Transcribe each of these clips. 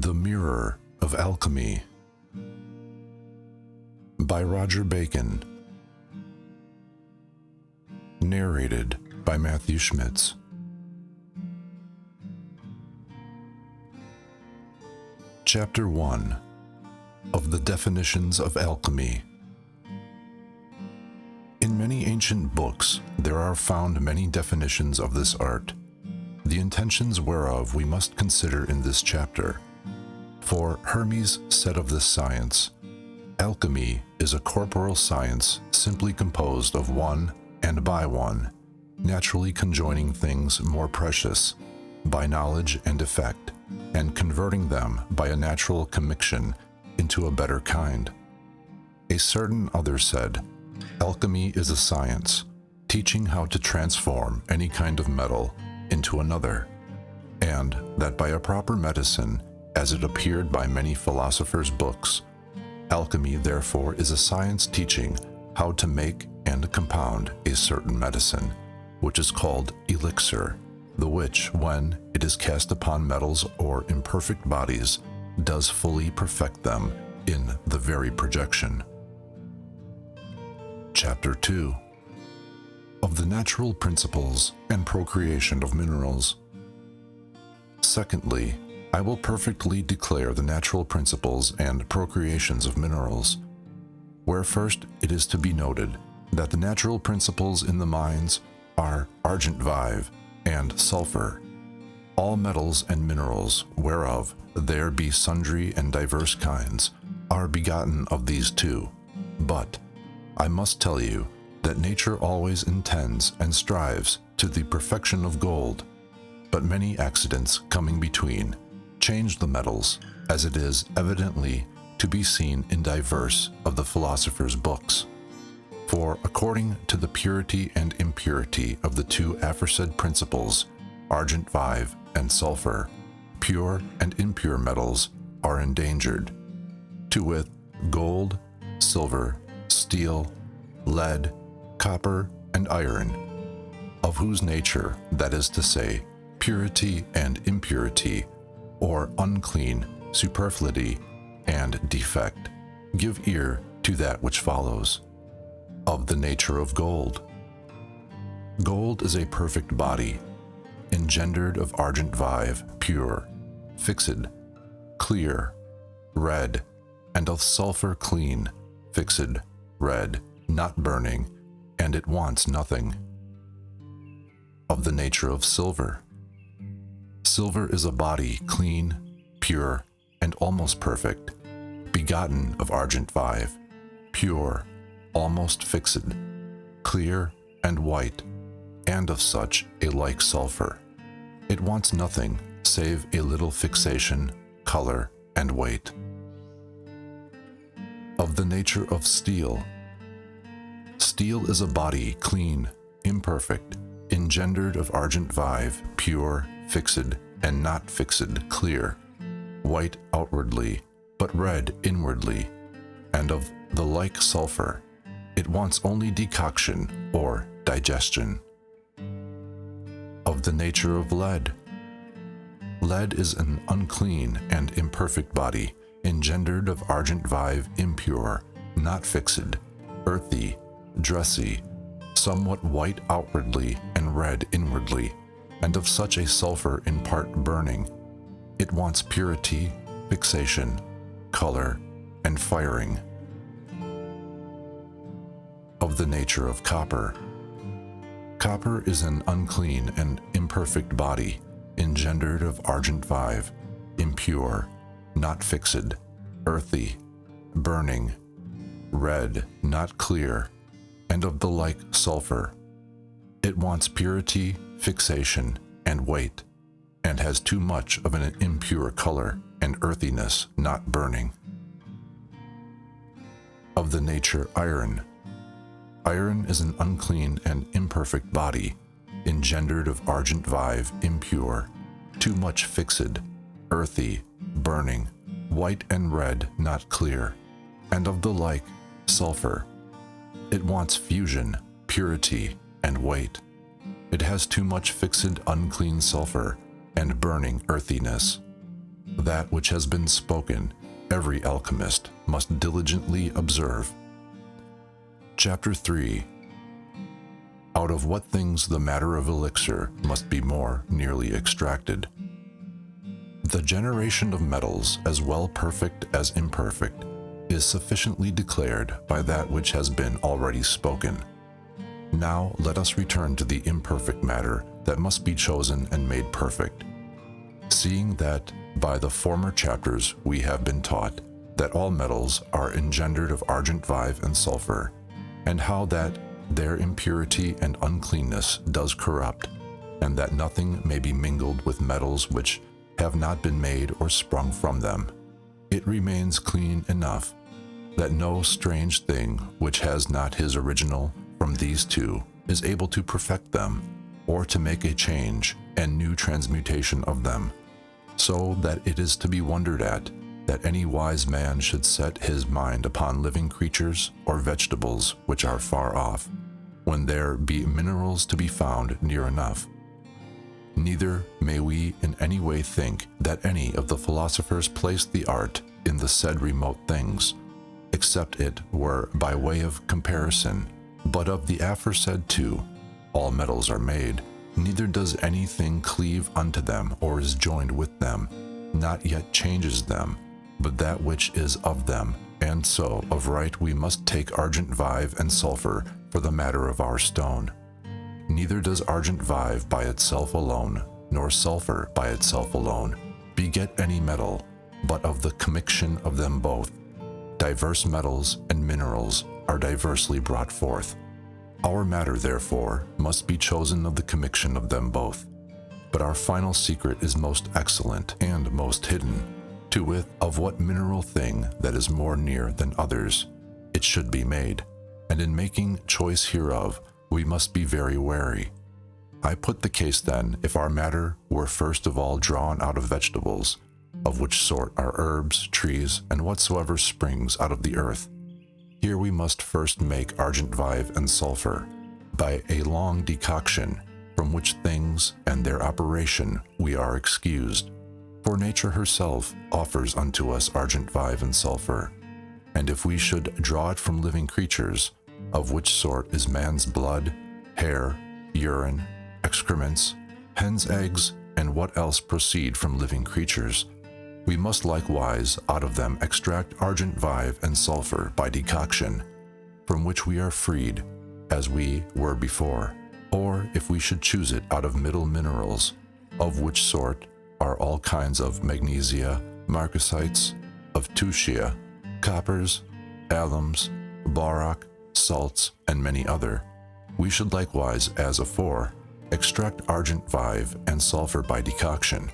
The Mirror of Alchemy by Roger Bacon. Narrated by Matthew Schmitz. Chapter 1 of the Definitions of Alchemy. In many ancient books there are found many definitions of this art, the intentions whereof we must consider in this chapter. For Hermes said of this science, "Alchemy is a corporal science simply composed of one and by one, naturally conjoining things more precious, by knowledge and effect, and converting them by a natural commixtion into a better kind." A certain other said, "Alchemy is a science, teaching how to transform any kind of metal into another, and that by a proper medicine, as it appeared by many philosophers' books. Alchemy, therefore, is a science teaching how to make and compound a certain medicine, which is called elixir, the which, when it is cast upon metals or imperfect bodies, does fully perfect them in the very projection." Chapter 2 of the Natural Principles and Procreation of Minerals. Secondly, I will perfectly declare the natural principles and procreations of minerals, where first it is to be noted that the natural principles in the mines are argent vive and sulfur. All metals and minerals, whereof there be sundry and diverse kinds, are begotten of these two. But I must tell you that nature always intends and strives to the perfection of gold, but many accidents coming between change the metals, as it is evidently to be seen in diverse of the philosophers' books. For according to the purity and impurity of the two aforesaid principles, argent vive and sulfur, pure and impure metals are endangered, to wit, gold, silver, steel, lead, copper, and iron, of whose nature, that is to say, purity and impurity, or unclean, superfluity, and defect, give ear to that which follows. Of the nature of gold. Gold is a perfect body, engendered of argent vive, pure, fixed, clear, red, and of sulfur clean, fixed, red, not burning, and it wants nothing. Of the nature of silver. Silver is a body clean, pure, and almost perfect, begotten of argent vive, pure, almost fixed, clear, and white, and of such a like sulfur. It wants nothing save a little fixation, color, and weight. Of the nature of steel. Steel is a body clean, imperfect, engendered of argent vive, pure, fixed, and not fixed, clear, white outwardly, but red inwardly, and of the like sulfur. It wants only decoction or digestion. Of the nature of lead. Lead is an unclean and imperfect body, engendered of argent vive, impure, not fixed, earthy, dressy, somewhat white outwardly and red inwardly, and of such a sulfur in part burning. It wants purity, fixation, color, and firing. Of the nature of copper. Copper is an unclean and imperfect body, engendered of argent vive, impure, not fixed, earthy, burning, red, not clear, and of the like sulfur. It wants purity, fixation, and weight, and has too much of an impure color and earthiness, not burning. Of the nature iron. Iron is an unclean and imperfect body, engendered of argent vive, impure, too much fixed, earthy, burning, white and red, not clear, and of the like sulfur. It wants fusion, purity, and weight. It has too much fixed, unclean sulfur, and burning earthiness. That which has been spoken, every alchemist must diligently observe. Chapter 3. Out of what things the matter of elixir must be more nearly extracted. The generation of metals, as well perfect as imperfect, is sufficiently declared by that which has been already spoken. Now let us return to the imperfect matter that must be chosen and made perfect. Seeing that by the former chapters we have been taught that all metals are engendered of argent vive and sulfur, and how that their impurity and uncleanness does corrupt, and that nothing may be mingled with metals which have not been made or sprung from them, it remains clean enough that no strange thing which has not his original from these two is able to perfect them, or to make a change and new transmutation of them, so that it is to be wondered at that any wise man should set his mind upon living creatures or vegetables which are far off, when there be minerals to be found near enough. Neither may we in any way think that any of the philosophers placed the art in the said remote things, except it were by way of comparison. But of the aforesaid two, all metals are made, neither does anything cleave unto them or is joined with them, not yet changes them, but that which is of them. And so of right we must take argent vive and sulfur for the matter of our stone. Neither does argent vive by itself alone, nor sulfur by itself alone, beget any metal, but of the commixtion of them both. Diverse metals and minerals are diversely brought forth. Our matter, therefore, must be chosen of the commixtion of them both. But our final secret is most excellent and most hidden, to wit, of what mineral thing that is more near than others it should be made, and in making choice hereof we must be very wary. I put the case then, if our matter were first of all drawn out of vegetables, of which sort are herbs, trees, and whatsoever springs out of the earth. Here we must first make argent vive and sulfur, by a long decoction, from which things and their operation we are excused. For nature herself offers unto us argent vive and sulfur, and if we should draw it from living creatures, of which sort is man's blood, hair, urine, excrements, hen's eggs, and what else proceed from living creatures, we must likewise out of them extract argent vive and sulfur by decoction, from which we are freed, as we were before. Or if we should choose it out of middle minerals, of which sort are all kinds of magnesia, marcasites, of tuschia, coppers, alums, borac, salts, and many other, we should likewise, as afore, extract argent vive and sulfur by decoction,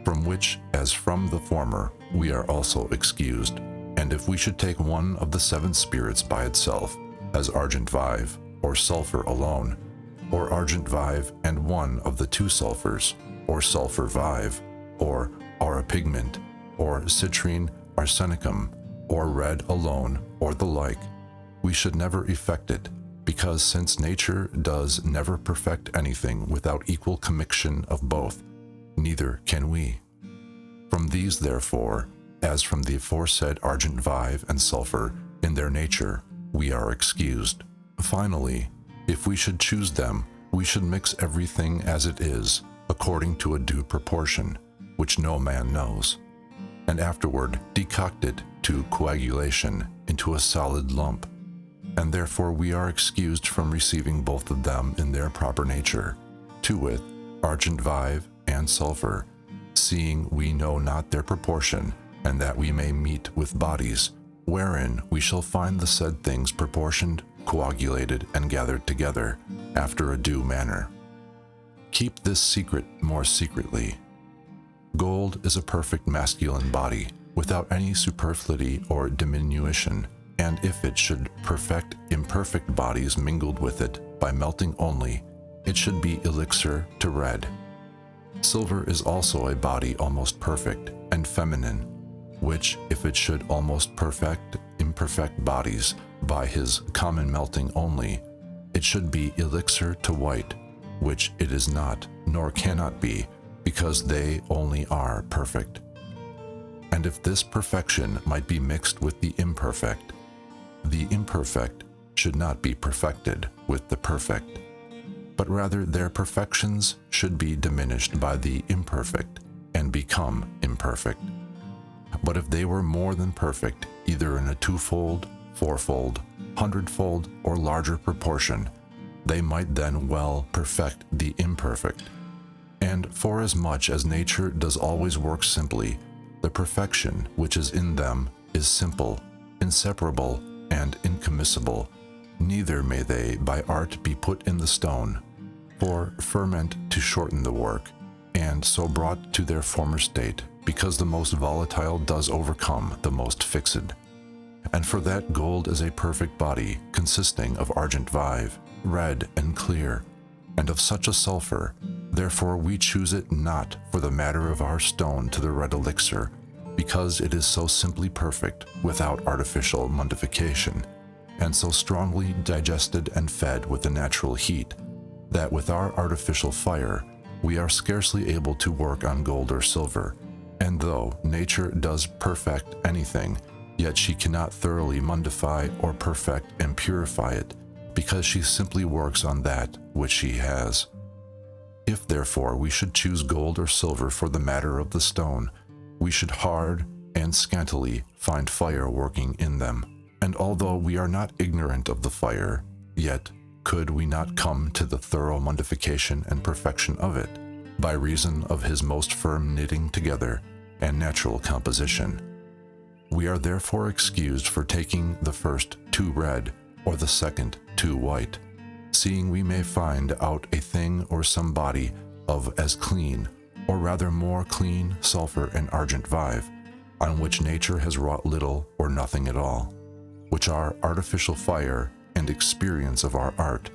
from which, as from the former, we are also excused. And if we should take one of the seven spirits by itself, as argent vive, or sulfur alone, or argent vive and one of the two sulfurs, or sulfur vive, or aura pigment, or citrine arsenicum, or red alone, or the like, we should never effect it, because since nature does never perfect anything without equal commixtion of both, neither can we. From these, therefore, as from the aforesaid argent vive and sulfur in their nature, we are excused. Finally, if we should choose them, we should mix everything as it is, according to a due proportion, which no man knows, and afterward decoct it to coagulation into a solid lump. And therefore we are excused from receiving both of them in their proper nature, to wit, argent vive and sulfur, seeing we know not their proportion, and that we may meet with bodies, wherein we shall find the said things proportioned, coagulated, and gathered together, after a due manner. Keep this secret more secretly. Gold is a perfect masculine body, without any superfluity or diminution, and if it should perfect imperfect bodies mingled with it by melting only, it should be elixir to red. Silver is also a body almost perfect and feminine, which, if it should almost perfect imperfect bodies by his common melting only, it should be elixir to white, which it is not, nor cannot be, because they only are perfect. And if this perfection might be mixed with the imperfect should not be perfected with the perfect, but rather their perfections should be diminished by the imperfect and become imperfect. But if they were more than perfect, either in a twofold, fourfold, hundredfold, or larger proportion, they might then well perfect the imperfect. And forasmuch as nature does always work simply, the perfection which is in them is simple, inseparable, and incommissible. Neither may they by art be put in the stone, for ferment to shorten the work, and so brought to their former state, because the most volatile does overcome the most fixed. And for that gold is a perfect body, consisting of argent vive, red and clear, and of such a sulfur. Therefore we choose it not for the matter of our stone to the red elixir, because it is so simply perfect, without artificial mundification, and so strongly digested and fed with the natural heat, that with our artificial fire we are scarcely able to work on gold or silver. And though nature does perfect anything, yet she cannot thoroughly mundify or perfect and purify it, because she simply works on that which she has. If therefore we should choose gold or silver for the matter of the stone, we should hard and scantily find fire working in them. And although we are not ignorant of the fire, yet could we not come to the thorough mundification and perfection of it, by reason of his most firm knitting together and natural composition. We are therefore excused for taking the first too red, or the second too white, seeing we may find out a thing or some body of as clean, or rather more clean sulfur and argent vive, on which nature has wrought little or nothing at all, which our artificial fire and experience of our art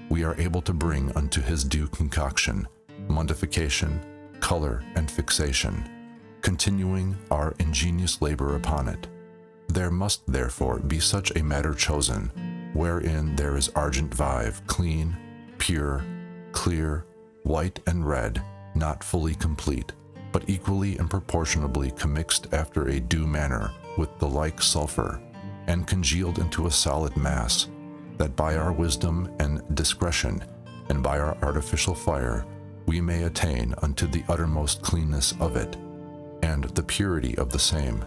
we are able to bring unto his due concoction, mundification, color, and fixation, continuing our ingenious labor upon it. There must therefore be such a matter chosen, wherein there is argent vive, clean, pure, clear, white and red, not fully complete, but equally and proportionably commixed after a due manner with the like sulfur, and congealed into a solid mass, that by our wisdom and discretion, and by our artificial fire, we may attain unto the uttermost cleanness of it, and the purity of the same,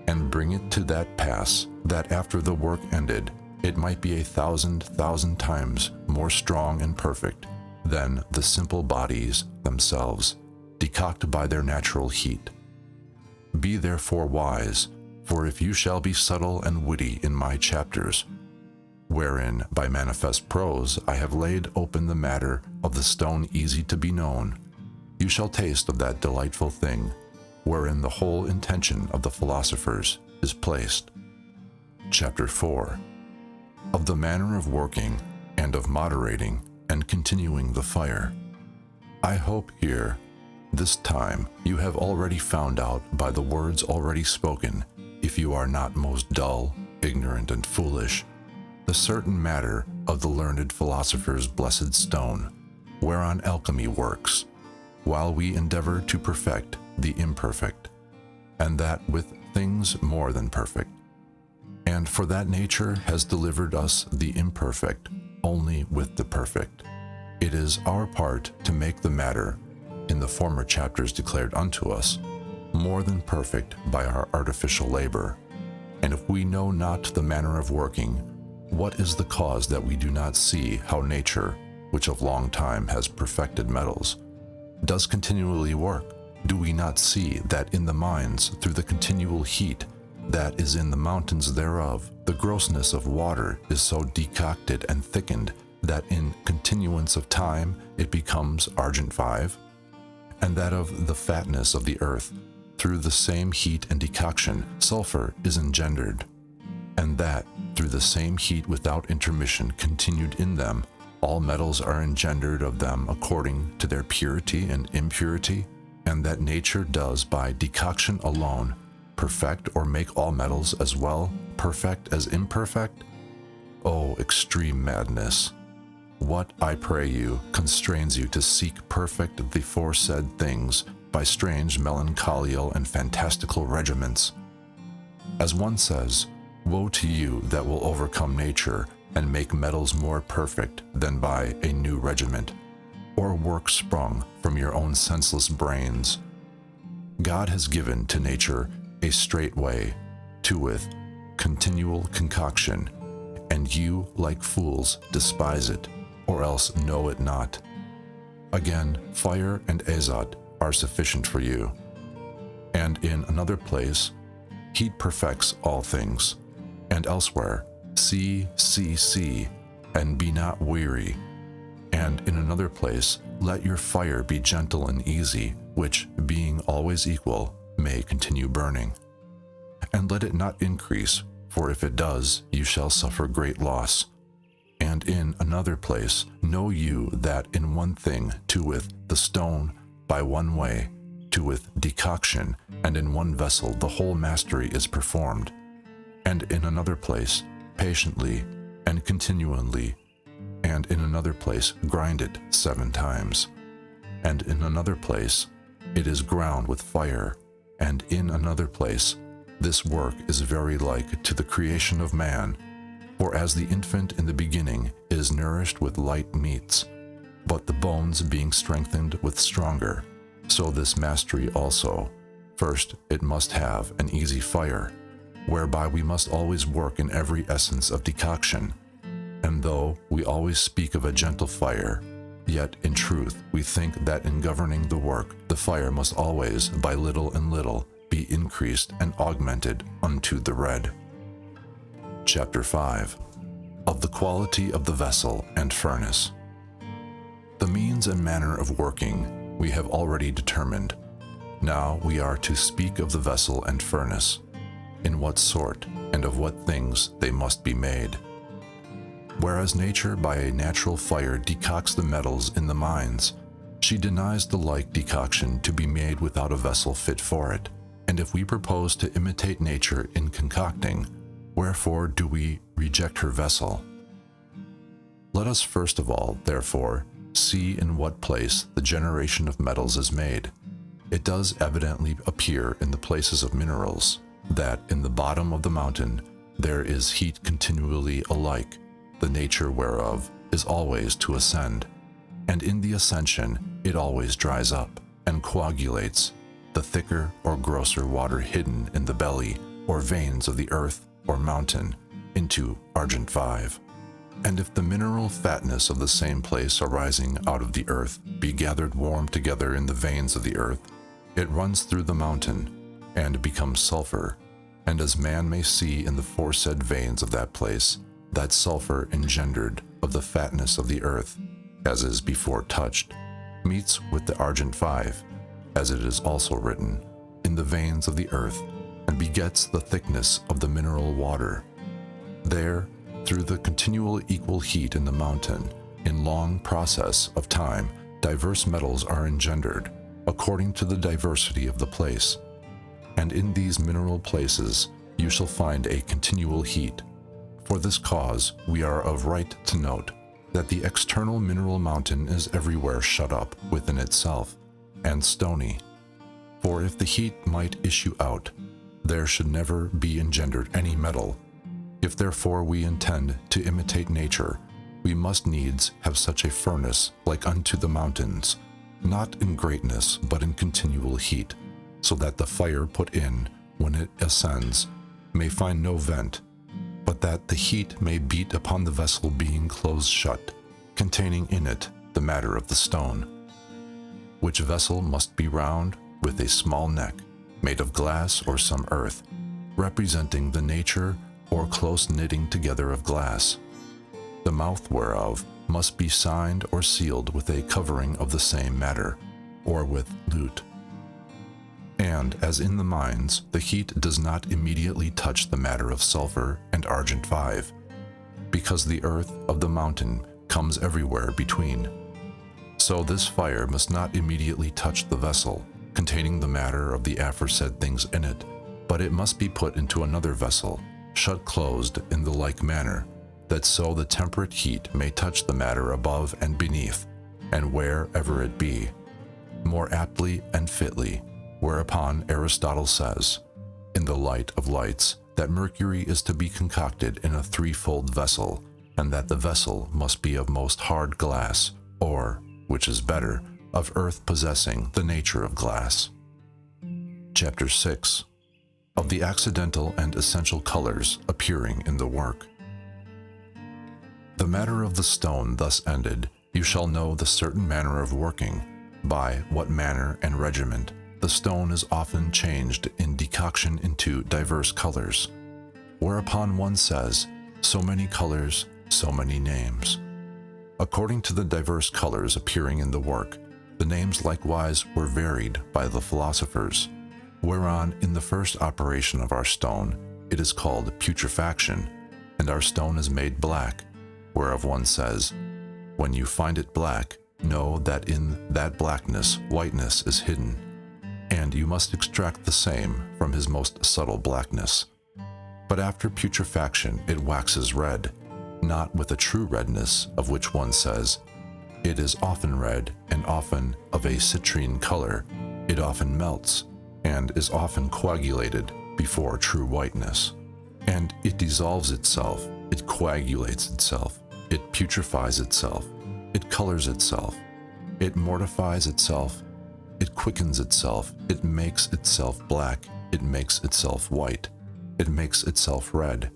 and bring it to that pass, that after the work ended, it might be 1,000,000 times more strong and perfect than the simple bodies themselves, decocted by their natural heat. Be therefore wise, for if you shall be subtle and witty in my chapters, wherein by manifest prose I have laid open the matter of the stone easy to be known, you shall taste of that delightful thing, wherein the whole intention of the philosophers is placed. Chapter 4. Of the manner of working, and of moderating and continuing the fire. I hope here, this time, you have already found out by the words already spoken, if you are not most dull, ignorant, and foolish, the certain matter of the learned philosopher's blessed stone, whereon alchemy works, while we endeavor to perfect the imperfect, and that with things more than perfect. And for that nature has delivered us the imperfect only with the perfect. It is our part to make the matter, in the former chapters declared unto us, more than perfect by our artificial labor. And if we know not the manner of working, what is the cause that we do not see how nature, which of long time has perfected metals, does continually work? Do we not see that in the mines, through the continual heat that is in the mountains thereof, the grossness of water is so decocted and thickened that in continuance of time it becomes argent vive? And that of the fatness of the earth, through the same heat and decoction, sulfur is engendered, and that through the same heat without intermission continued in them, all metals are engendered of them according to their purity and impurity, and that nature does by decoction alone perfect or make all metals as well perfect as imperfect? Oh, extreme madness! What, I pray you, constrains you to seek perfect the foresaid things by strange melancholial and fantastical regiments. As one says, woe to you that will overcome nature and make metals more perfect than by a new regiment, or work sprung from your own senseless brains. God has given to nature a straight way, to wit, continual concoction, and you, like fools, despise it, or else know it not. Again, fire and azot are sufficient for you. And in another place, heat perfects all things. And elsewhere, see, and be not weary. And in another place, let your fire be gentle and easy, which, being always equal, may continue burning. And let it not increase, for if it does, you shall suffer great loss. And in another place, know you that in one thing, to wit, the stone, by one way, to wit, decoction, and in one vessel the whole mastery is performed. And in another place, patiently and continually, and in another place, grind it 7 times. And in another place, it is ground with fire, and in another place, this work is very like to the creation of man. For as the infant in the beginning is nourished with light meats, but the bones being strengthened with stronger, so this mastery also. First it must have an easy fire, whereby we must always work in every essence of decoction. And though we always speak of a gentle fire, yet in truth we think that in governing the work, the fire must always, by little and little, be increased and augmented unto the red. Chapter 5. Of the quality of the vessel and furnace. The means and manner of working we have already determined. Now we are to speak of the vessel and furnace, in what sort and of what things they must be made. Whereas nature by a natural fire decocts the metals in the mines, she denies the like decoction to be made without a vessel fit for it. And if we propose to imitate nature in concocting, wherefore do we reject her vessel? Let us first of all, therefore, see in what place the generation of metals is made. It does evidently appear in the places of minerals, that in the bottom of the mountain there is heat continually alike, the nature whereof is always to ascend, and in the ascension it always dries up, and coagulates, the thicker or grosser water hidden in the belly or veins of the earth or mountain, into argent 5. And if the mineral fatness of the same place arising out of the earth be gathered warm together in the veins of the earth, it runs through the mountain, and becomes sulfur, and as man may see in the foresaid veins of that place, that sulfur engendered of the fatness of the earth, as is before touched, meets with the argent 5, as it is also written, in the veins of the earth, and begets the thickness of the mineral water. There, through the continual equal heat in the mountain, in long process of time, diverse metals are engendered, according to the diversity of the place. And in these mineral places you shall find a continual heat. For this cause we are of right to note that the external mineral mountain is everywhere shut up within itself, and stony. For if the heat might issue out, there should never be engendered any metal. If therefore we intend to imitate nature, we must needs have such a furnace like unto the mountains, not in greatness but in continual heat, so that the fire put in, when it ascends, may find no vent, but that the heat may beat upon the vessel being close shut, containing in it the matter of the stone, which vessel must be round, with a small neck, made of glass or some earth, representing the nature or close knitting together of glass, the mouth whereof must be signed or sealed with a covering of the same matter, or with lute. And as in the mines, the heat does not immediately touch the matter of sulfur and argent 5, because the earth of the mountain comes everywhere between. So this fire must not immediately touch the vessel, containing the matter of the aforesaid things in it, but it must be put into another vessel, shut closed in the like manner, that so the temperate heat may touch the matter above and beneath, and wherever it be. more aptly and fitly, whereupon Aristotle says, in the Light of Lights, that mercury is to be concocted in a threefold vessel, and that the vessel must be of most hard glass, or, which is better, of earth possessing the nature of glass. Chapter 6. Of the accidental and essential colors appearing in the work. The matter of the stone thus ended, you shall know the certain manner of working, by what manner and regiment the stone is often changed in decoction into diverse colors, whereupon one says, so many colors, so many names. According to the diverse colors appearing in the work, the names likewise were varied by the philosophers, whereon in the first operation of our stone it is called putrefaction, and our stone is made black, whereof one says, when you find it black, know that in that blackness whiteness is hidden, and you must extract the same from his most subtle blackness. But after putrefaction it waxes red, not with a true redness of which one says, it is often red and often of a citrine color, it often melts, and is often coagulated before true whiteness. And it dissolves itself, it coagulates itself, it putrefies itself, it colors itself, it mortifies itself, it quickens itself, it makes itself black, it makes itself white, it makes itself red.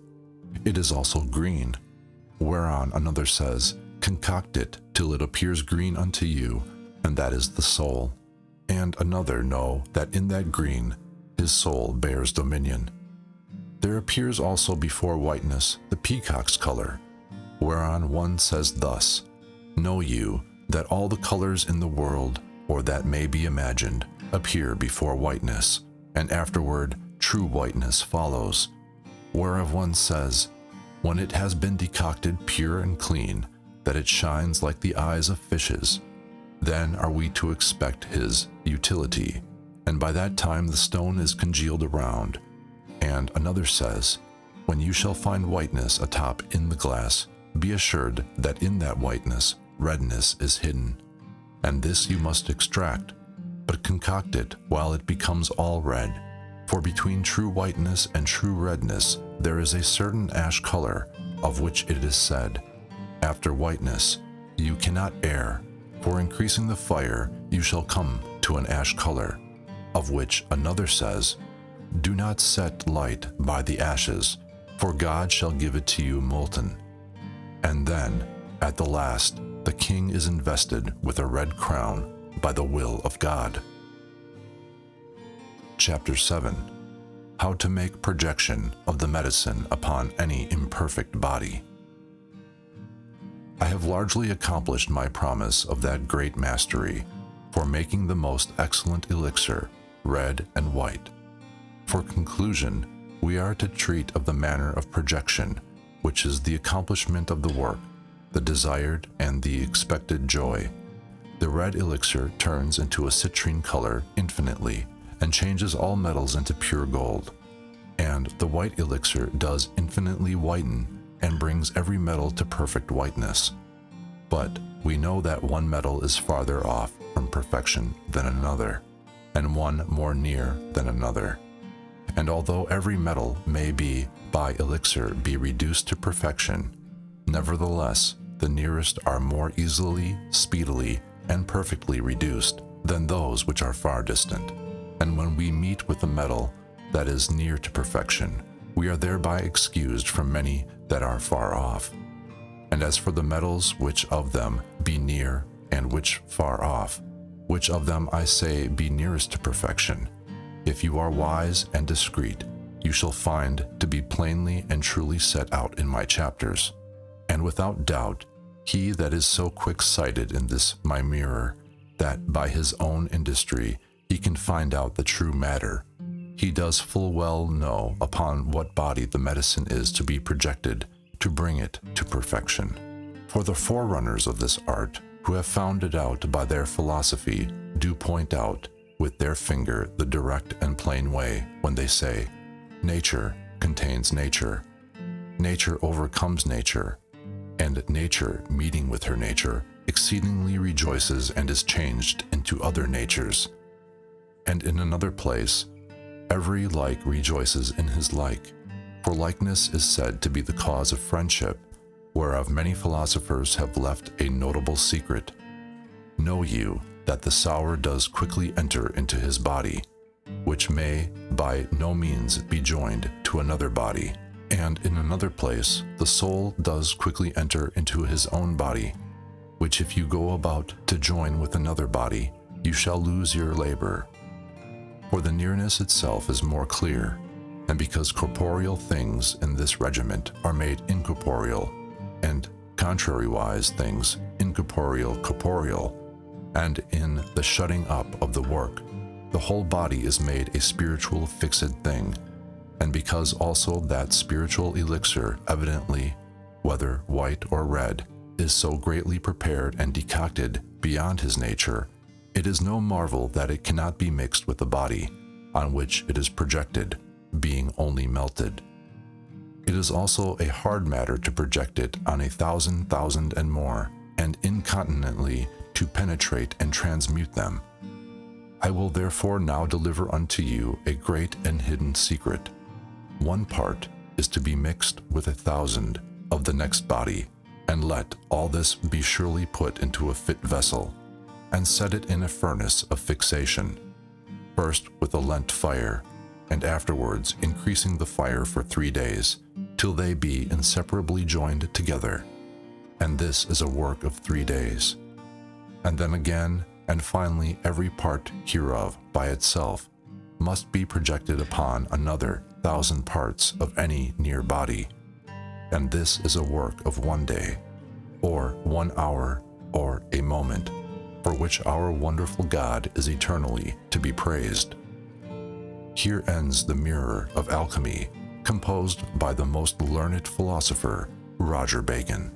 It is also green, whereon another says, concoct it till it appears green unto you, and that is the soul. And another know that in that green his soul bears dominion. There appears also before whiteness the peacock's color, whereon one says thus, know you that all the colors in the world, or that may be imagined, appear before whiteness, and afterward true whiteness follows, whereof one says, when it has been decocted pure and clean, that it shines like the eyes of fishes, then are we to expect his utility, and by that time the stone is congealed around. And another says, when you shall find whiteness atop in the glass, be assured that in that whiteness redness is hidden, and this you must extract, but concoct it while it becomes all red, for between true whiteness and true redness there is a certain ash color, of which it is said, after whiteness you cannot err, for increasing the fire you shall come to an ash color, of which another says, do not set light by the ashes, for God shall give it to you molten. And then, at the last, the king is invested with a red crown by the will of God. Chapter 7. How to make projection of the medicine upon any imperfect body. I have largely accomplished my promise of that great mastery for making the most excellent elixir, red and white. For conclusion, we are to treat of the manner of projection, which is the accomplishment of the work, the desired and the expected joy. The red elixir turns into a citrine color infinitely, and changes all metals into pure gold. And the white elixir does infinitely whiten, and brings every metal to perfect whiteness. But we know that one metal is farther off from perfection than another, and one more near than another. And although every metal may by elixir be reduced to perfection, nevertheless the nearest are more easily, speedily, and perfectly reduced than those which are far distant. And when we meet with a metal that is near to perfection, we are thereby excused from many that are far off. And as for the metals which of them be near and which far off, which of them I say be nearest to perfection, if you are wise and discreet, you shall find to be plainly and truly set out in my chapters. And without doubt, he that is so quick-sighted in this my mirror, that by his own industry he can find out the true matter, he does full well know upon what body the medicine is to be projected to bring it to perfection. For the forerunners of this art, who have found it out by their philosophy, do point out with their finger the direct and plain way when they say, nature contains nature, nature overcomes nature, and nature meeting with her nature exceedingly rejoices and is changed into other natures. And in another place, every like rejoices in his like, for likeness is said to be the cause of friendship, whereof many philosophers have left a notable secret. Know you that the sour does quickly enter into his body, which may by no means be joined to another body. And in another place, the soul does quickly enter into his own body, which if you go about to join with another body, you shall lose your labor. For the nearness itself is more clear, and because corporeal things in this regiment are made incorporeal, and contrariwise things incorporeal corporeal, and in the shutting up of the work, the whole body is made a spiritual fixed thing, and because also that spiritual elixir evidently, whether white or red, is so greatly prepared and decocted beyond his nature, it is no marvel that it cannot be mixed with the body, on which it is projected, being only melted. It is also a hard matter to project it on 1,000,000 and more, and incontinently to penetrate and transmute them. I will therefore now deliver unto you a great and hidden secret. One part is to be mixed with 1,000 of the next body, and let all this be surely put into a fit vessel, and set it in a furnace of fixation, first with a lent fire, and afterwards increasing the fire for 3 days, till they be inseparably joined together. And this is a work of 3 days. And then again, and finally every part hereof by itself must be projected upon another 1,000 parts of any near body. And this is a work of 1 day, or 1 hour, or a moment, for which our wonderful God is eternally to be praised. Here ends the Mirror of Alchemy, composed by the most learned philosopher, Roger Bacon.